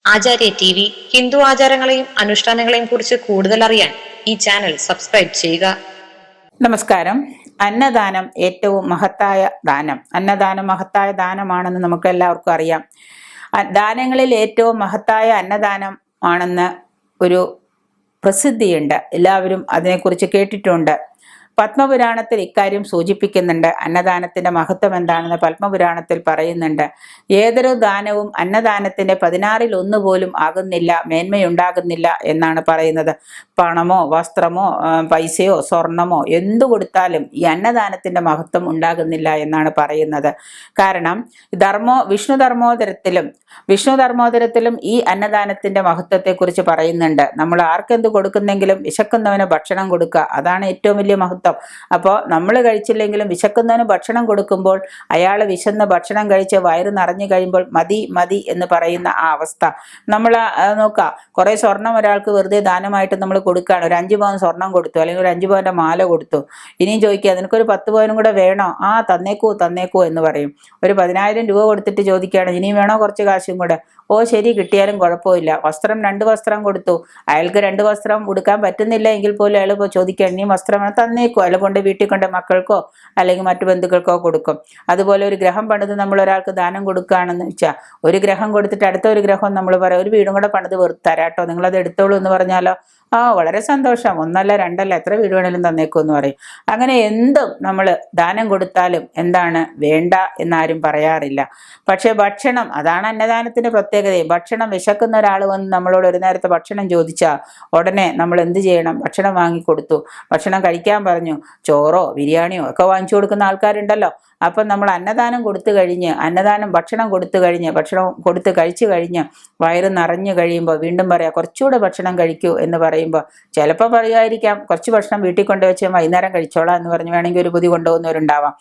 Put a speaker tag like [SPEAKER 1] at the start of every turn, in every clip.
[SPEAKER 1] ആചാര്യ T V Hindu ആചാരങ്ങളെയും അനുഷ്ഠാനങ്ങളെയും കുറിച്ച് കൂടുതൽ അറിയാൻ ഈ ചാനൽ സബ്സ്ക്രൈബ് ചെയ്യുക.
[SPEAKER 2] നമസ്കാരം. അന്നദാനം ഏറ്റവും മഹത്തായ ദാനം. അന്നദാനം മഹത്തായ ദാനമാണെന്ന് നമുക്ക് എല്ലാവർക്കും അറിയാം. ദാനങ്ങളിൽ ഏറ്റവും മഹത്തായ അന്നദാനം ആണെന്ന് ഒരു പ്രസിദ്ധിയുണ്ട്. എല്ലാവരും അതിനെക്കുറിച്ച് കേട്ടിട്ടുണ്ട്. പത്മപുരാണത്തിൽ ഇക്കാര്യം സൂചിപ്പിക്കുന്നുണ്ട്. അന്നദാനത്തിന്റെ മഹത്വം എന്താണെന്ന് പത്മപുരാണത്തിൽ പറയുന്നുണ്ട്. ഏതൊരു ദാനവും അന്നദാനത്തിന്റെ 16 പോലും ആകുന്നില്ല, മേന്മയുണ്ടാകുന്നില്ല എന്നാണ് പറയുന്നത്. പണമോ വസ്ത്രമോ പൈസയോ സ്വർണമോ എന്തു കൊടുത്താലും ഈ അന്നദാനത്തിന്റെ മഹത്വം ഉണ്ടാകുന്നില്ല എന്നാണ് പറയുന്നത്. കാരണം വിഷ്ണു ധർമ്മോദരത്തിലും ഈ അന്നദാനത്തിന്റെ മഹത്വത്തെക്കുറിച്ച് പറയുന്നുണ്ട്. നമ്മൾ ആർക്കെന്ത് കൊടുക്കുന്നെങ്കിലും വിശക്കുന്നവന് ഭക്ഷണം കൊടുക്കുക, അതാണ് ഏറ്റവും വലിയ മഹത്വം. അപ്പോൾ നമ്മൾ കഴിച്ചില്ലെങ്കിലും വിശക്കുന്നവന് ഭക്ഷണം കൊടുക്കുമ്പോൾ അയാൾ വിശന്ന് ഭക്ഷണം കഴിച്ച് വയറ് നിറഞ്ഞു കഴിയുമ്പോൾ മതി മതി എന്ന് പറയുന്ന ആ അവസ്ഥ നമ്മൾ നോക്കുക. കുറെ സ്വർണം ഒരാൾക്ക് വെറുതെ ദാനമായിട്ട് നമ്മൾ കൊടുക്കുകയാണ്. ഒരു 5 പവൻ സ്വർണം കൊടുത്തു, അല്ലെങ്കിൽ ഒരു 5 പവന്റെ മാല കൊടുത്തു. ഇനിയും ചോദിക്കുക നിനക്കൊരു 10 പവനും കൂടെ വേണോ? ആ തന്നേക്കൂ എന്ന് പറയും. ഒരു 10,000 രൂപ കൊടുത്തിട്ട് ചോദിക്കുകയാണ് ഇനിയും വേണോ കുറച്ച് കാശും കൂടെ? ഓ ശരി, കിട്ടിയാലും കുഴപ്പമില്ല. വസ്ത്രം 2 വസ്ത്രം കൊടുത്തു, അയാൾക്ക് 2 വസ്ത്രം ഉടുക്കാൻ പറ്റുന്നില്ല എങ്കിൽ പോലും അയാൾ ഇപ്പോൾ ചോദിക്കുകയാണ് ഇനിയും വസ്ത്രം തന്നേക്കോ? അയാൾ കൊണ്ട് വീട്ടിൽ കൊണ്ട് മക്കൾക്കോ അല്ലെങ്കിൽ മറ്റു ബന്ധുക്കൾക്കോ കൊടുക്കും. അതുപോലെ ഒരു ഗ്രഹം പണിത് നമ്മൾ ഒരാൾക്ക് ദാനം കൊടുക്കുകയാണെന്ന് വെച്ചാൽ, ഒരു ഗ്രഹം കൊടുത്തിട്ട് അടുത്ത ഒരു ഗ്രഹം നമ്മൾ പറയാം ഒരു വീടും കൂടെ പണിത് തരാട്ടോ, നിങ്ങളത് എടുത്തോളൂ എന്ന് പറഞ്ഞാലോ വളരെ സന്തോഷം, 1 2 എത്ര വീട് വേണേലും തന്നേക്കും എന്ന് പറയും. അങ്ങനെ എന്തും നമ്മൾ ദാനം കൊടുത്താലും എന്താണ് വേണ്ട എന്നാരും പറയാറില്ല. പക്ഷെ ഭക്ഷണം, അതാണ് അന്നദാനത്തിന്റെ പ്രത്യേകതയും. ഭക്ഷണം, വിശക്കുന്ന ഒരാൾ വന്ന് നമ്മളോട് ഒരു നേരത്തെ ഭക്ഷണം ചോദിച്ചാൽ ഉടനെ നമ്മൾ എന്ത് ചെയ്യണം? ഭക്ഷണം വാങ്ങിക്കൊടുത്തു. ഭക്ഷണം കഴിക്കാൻ പറഞ്ഞു, ചോറോ ബിരിയാണിയോ ഒക്കെ വാങ്ങിച്ചു കൊടുക്കുന്ന ആൾക്കാരുണ്ടല്ലോ. അപ്പം നമ്മൾ അന്നദാനം ഭക്ഷണം കൊടുത്ത് കഴിച്ചു കഴിഞ്ഞ് വയറ് നിറഞ്ഞു കഴിയുമ്പോൾ വീണ്ടും പറയാം കുറച്ചുകൂടെ ഭക്ഷണം കഴിക്കൂ എന്ന് പറയുമ്പോൾ ചിലപ്പോൾ പറയുമായിരിക്കാം കുറച്ച് ഭക്ഷണം വീട്ടിൽ കൊണ്ടുവച്ച് വൈകുന്നേരം കഴിച്ചോളാം എന്ന് പറഞ്ഞ് വേണമെങ്കിൽ ഒരു പൊതി കൊണ്ടുപോകുന്നവരുണ്ടാവാം.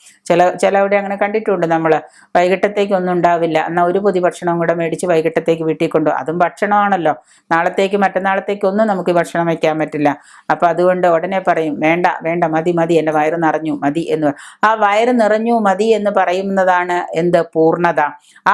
[SPEAKER 2] ചിലവിടെ അങ്ങനെ കണ്ടിട്ടുണ്ട് നമ്മൾ. വൈകിട്ടത്തേക്ക് ഒന്നും ഉണ്ടാവില്ല, എന്നാൽ ഒരു പൊതി ഭക്ഷണം കൂടെ മേടിച്ച് വൈകിട്ടത്തേക്ക് വീട്ടിൽ കൊണ്ടുപോകും. അതും ഭക്ഷണമാണല്ലോ. നാളത്തേക്ക് മറ്റന്നാളത്തേക്ക് ഒന്നും നമുക്ക് ഭക്ഷണം വയ്ക്കാൻ പറ്റില്ല. അപ്പം അതുകൊണ്ട് ഉടനെ പറയും വേണ്ട വേണ്ട, മതി മതി, എൻ്റെ വയറ് നിറഞ്ഞു, മതി എന്ന്. ആ വയറ് നിറഞ്ഞു മതി എന്ന് പറയുന്നതാണ് പൂർണ്ണത.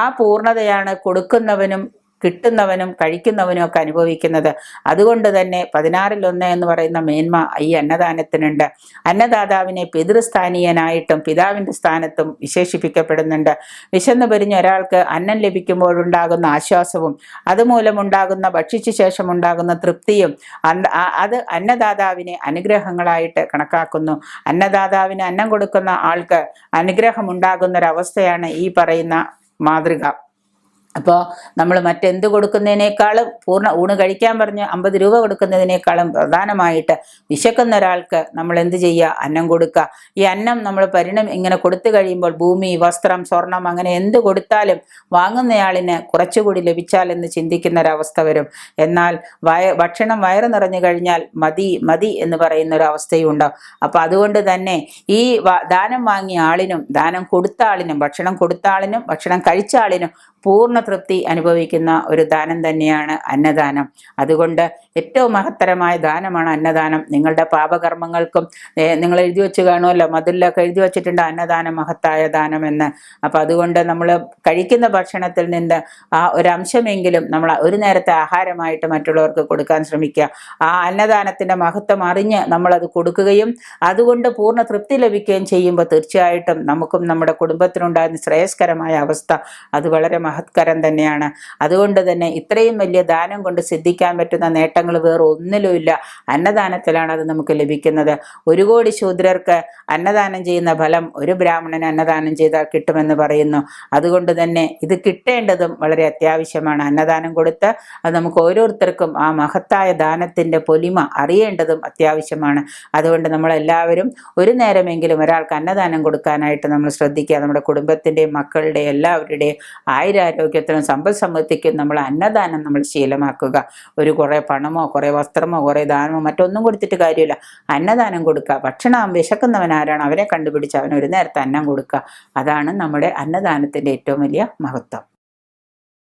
[SPEAKER 2] ആ പൂർണ്ണതയാണ് കൊടുക്കുന്നവനും കിട്ടുന്നവനും കഴിക്കുന്നവനും ഒക്കെ അനുഭവിക്കുന്നത്. അതുകൊണ്ട് തന്നെ 16 എന്ന് പറയുന്ന മേന്മ ഈ അന്നദാനത്തിനുണ്ട്. അന്നദാതാവിനെ പിതൃസ്ഥാനീയനായിട്ടും പിതാവിൻ്റെ സ്ഥാനത്തും വിശേഷിപ്പിക്കപ്പെടുന്നുണ്ട്. വിശന്നു പിരിഞ്ഞ ഒരാൾക്ക് അന്നം ലഭിക്കുമ്പോഴുണ്ടാകുന്ന ആശ്വാസവും അതുമൂലമുണ്ടാകുന്ന ഭക്ഷിച്ച ശേഷം ഉണ്ടാകുന്ന തൃപ്തിയും അത് അന്നദാതാവിനെ അനുഗ്രഹങ്ങളായിട്ട് കണക്കാക്കുന്നു. അന്നദാതാവിന് അന്നം കൊടുക്കുന്ന ആൾക്ക് അനുഗ്രഹം ഉണ്ടാകുന്നൊരവസ്ഥയാണ് ഈ പറയുന്ന മാതൃക. അപ്പോൾ നമ്മൾ മറ്റെന്ത് കൊടുക്കുന്നതിനേക്കാളും ഊണ് കഴിക്കാൻ പറഞ്ഞ് 50 രൂപ കൊടുക്കുന്നതിനേക്കാളും പ്രധാനമായിട്ട് വിശക്കുന്ന ഒരാൾക്ക് നമ്മൾ എന്ത് ചെയ്യുക? അന്നം കൊടുക്കുക. ഈ അന്നം നമ്മൾ ഇങ്ങനെ കൊടുത്തു കഴിയുമ്പോൾ ഭൂമി, വസ്ത്രം, സ്വർണം അങ്ങനെ എന്ത് കൊടുത്താലും വാങ്ങുന്നയാളിന് കുറച്ചുകൂടി ലഭിച്ചാലെന്ന് ചിന്തിക്കുന്നൊരവസ്ഥ വരും. എന്നാൽ ഭക്ഷണം വയറ് നിറഞ്ഞു കഴിഞ്ഞാൽ മതി മതി എന്ന് പറയുന്ന ഒരു അവസ്ഥയും ഉണ്ടാവും. അപ്പം അതുകൊണ്ട് തന്നെ ഈ ദാനം വാങ്ങിയ ആളിനും ദാനം കൊടുത്ത ആളിനും ഭക്ഷണം കൊടുത്ത ആളിനും ഭക്ഷണം കഴിച്ച ആളിനും പൂർണ്ണ തൃപ്തി അനുഭവിക്കുന്ന ഒരു ദാനം തന്നെയാണ് അന്നദാനം. അതുകൊണ്ട് ഏറ്റവും മഹത്തരമായ ദാനമാണ് അന്നദാനം. നിങ്ങളുടെ പാപകർമ്മങ്ങൾക്കും നിങ്ങൾ എഴുതി വെച്ച് കാണുമല്ലോ, മതിലൊക്കെ എഴുതി വെച്ചിട്ടുണ്ട് അന്നദാനം മഹത്തായ ദാനം എന്ന്. അപ്പം അതുകൊണ്ട് നമ്മൾ കഴിക്കുന്ന ഭക്ഷണത്തിൽ നിന്ന് ആ ഒരംശമെങ്കിലും നമ്മൾ ഒരു നേരത്തെ ആഹാരമായിട്ട് മറ്റുള്ളവർക്ക് കൊടുക്കാൻ ശ്രമിക്കുക. ആ അന്നദാനത്തിൻ്റെ മഹത്വം അറിഞ്ഞ് നമ്മളത് കൊടുക്കുകയും അതുകൊണ്ട് പൂർണ്ണ തൃപ്തി ലഭിക്കുകയും ചെയ്യുമ്പോൾ തീർച്ചയായിട്ടും നമുക്കും നമ്മുടെ കുടുംബത്തിനുണ്ടാകുന്ന ശ്രേയസ്കരമായ അവസ്ഥ അത് വളരെ മഹത്കരം തന്നെയാണ്. അതുകൊണ്ട് തന്നെ ഇത്രയും വലിയ ദാനം കൊണ്ട് സിദ്ധിക്കാൻ പറ്റുന്ന നേട്ടങ്ങൾ വേറെ ഒന്നിലുമില്ല. അന്നദാനത്തിലാണ് അത് നമുക്ക് ലഭിക്കുന്നത്. 1 കോടി ശൂദ്രർക്ക് അന്നദാനം ചെയ്യുന്ന ഫലം ഒരു ബ്രാഹ്മണന് അന്നദാനം ചെയ്താൽ കിട്ടുമെന്ന് പറയുന്നു. അതുകൊണ്ട് തന്നെ ഇത് കിട്ടേണ്ടതും വളരെ അത്യാവശ്യമാണ്. അന്നദാനം കൊടുത്ത് അത് നമുക്ക് ഓരോരുത്തർക്കും ആ മഹത്തായ ദാനത്തിൻ്റെ പൊലിമ അറിയേണ്ടതും അത്യാവശ്യമാണ്. അതുകൊണ്ട് നമ്മളെല്ലാവരും ഒരു നേരമെങ്കിലും ഒരാൾക്ക് അന്നദാനം കൊടുക്കാനായിട്ട് നമ്മൾ ശ്രദ്ധിക്കുക. നമ്മുടെ കുടുംബത്തിൻ്റെയും മക്കളുടെയും എല്ലാവരുടെയും ആയുരാരോഗ്യത്തിനും സമ്പൽ സമൃദ്ധിക്കും നമ്മൾ അന്നദാനം നമ്മൾ ശീലമാക്കുക. കുറേ പണമോ കുറേ വസ്ത്രമോ കുറേ ദാനമോ മറ്റൊന്നും കൊടുത്തിട്ട് കാര്യമില്ല. അന്നദാനം കൊടുക്കുക. ഭക്ഷണം വിശക്കുന്നവൻ ആരാണ് അവനെ കണ്ടുപിടിച്ച് അവന് ഒരു നേരത്തെ അന്നം കൊടുക്കുക. അതാണ് നമ്മുടെ അന്നദാനത്തിൻ്റെ ഏറ്റവും വലിയ മഹത്വം.